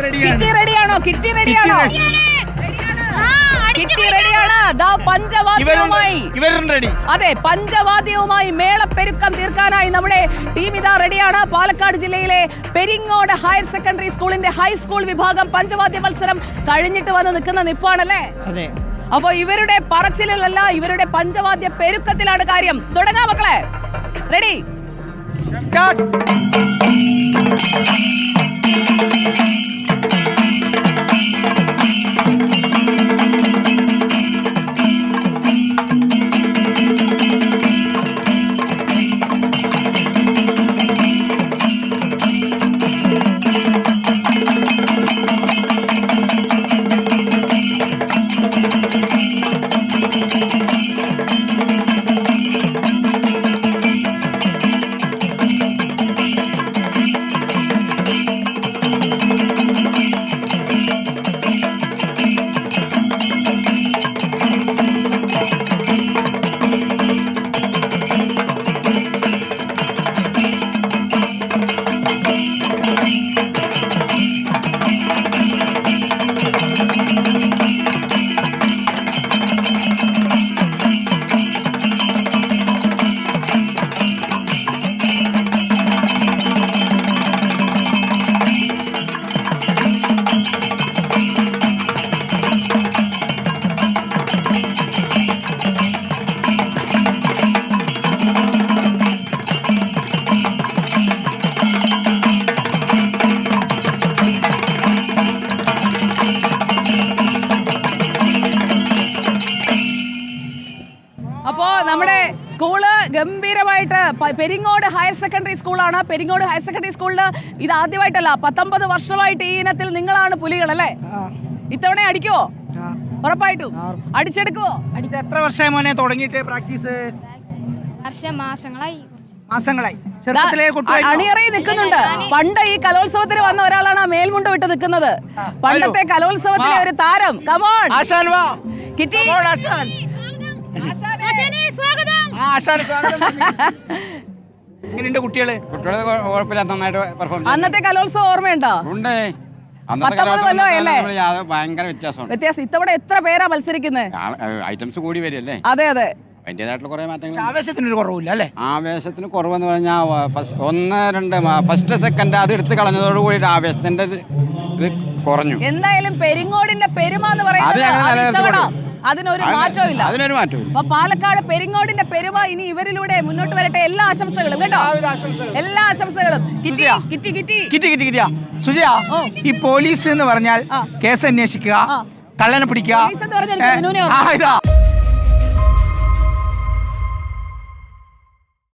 കിട്ടി റെഡിയാണോ? കിട്ടി റെഡിയാണോ? കിട്ടി റെഡിയാണ്. അതെ, പഞ്ചവാദ്യവുമായി മേളപ്പെരുക്കം തീർക്കാനായി നമ്മുടെ ടീം ഇതാ റെഡിയാണ്. പാലക്കാട് ജില്ലയിലെ പെരിങ്ങോട് ഹയർ സെക്കൻഡറി സ്കൂളിന്റെ ഹൈസ്കൂൾ വിഭാഗം പഞ്ചവാദ്യ മത്സരം കഴിഞ്ഞിട്ട് വന്ന് നിൽക്കുന്ന നിപ്പാണല്ലേ? അതെ. അപ്പൊ ഇവരുടെ പറച്ചിലല്ല, ഇവരുടെ പഞ്ചവാദ്യ പെരുക്കത്തിലാണ് കാര്യം. തുടങ്ങാം മക്കളെ. റെഡി? അപ്പോ നമ്മുടെ സ്കൂള് ഗംഭീരമായിട്ട് പെരിങ്ങോട് ഹയർ സെക്കൻഡറി സ്കൂളാണ്. പെരിങ്ങോട് ഹയർ സെക്കൻഡറി സ്കൂളില് ഇത് ആദ്യമായിട്ടല്ല, 19 വർഷമായിട്ട് ഈ ഇനത്തിൽ നിങ്ങളാണ് പുലികൾ അല്ലേ? ഇത്തവണ അടിക്കുവോ? ഉറപ്പായിട്ടും അടിച്ചെടുക്കുവോ? എത്ര വർഷമായി മോനെ തുടങ്ങിയിട്ട് പ്രാക്ടീസ്? മാസങ്ങളായി. അണിയറയിൽ നിൽക്കുന്നുണ്ട്. പണ്ട് ഈ കലോത്സവത്തിന് വന്ന ഒരാളാണ് ആ മേൽമുണ്ട് വിട്ട് നിൽക്കുന്നത്. പണ്ടത്തെ കലോത്സവത്തിലെ ഒരു താരം. Come on kitty. കുട്ടികള് നന്നായിട്ട് പെർഫോം. അന്നത്തെ കലോത്സവം ഓർമ്മയുണ്ടോ? ഭയങ്കര വ്യത്യാസം. ഇത്തവണ എത്ര പേരാ മത്സരിക്കുന്നത്? ഐറ്റംസ് കൂടി വരില്ലേ? അതെ അതെ. അതിൻ്റെതായിട്ടുള്ള കുറെ മാറ്റങ്ങൾ. ആവേശത്തിന് കുറവില്ല അല്ലേ? ആവേശത്തിന് കുറവെന്ന് പറഞ്ഞാൽ 1, 2 ഫസ്റ്റ് സെക്കൻഡ് അത് എടുത്ത് കളഞ്ഞതോട് കൂടിയിട്ട് ആവേശത്തിന്റെ ഇത് കുറഞ്ഞു. എന്തായാലും പെരിങ്ങോടിന്റെ പെരുമ എന്ന് പറയുന്നത് അതിനൊരു മാറ്റമില്ല. അപ്പൊ പാലക്കാട് പെരിങ്ങോടിന്റെ പെരുമ ഇനി ഇവരിലൂടെ മുന്നോട്ട് വരട്ടെ. എല്ലാ ആശംസകളും കേട്ടോ, എല്ലാ ആശംസകളും. സുജയ, ഈ പോലീസ് എന്ന് പറഞ്ഞാൽ കേസ് അന്വേഷിക്കുക, കള്ളനെ പിടിക്കുക.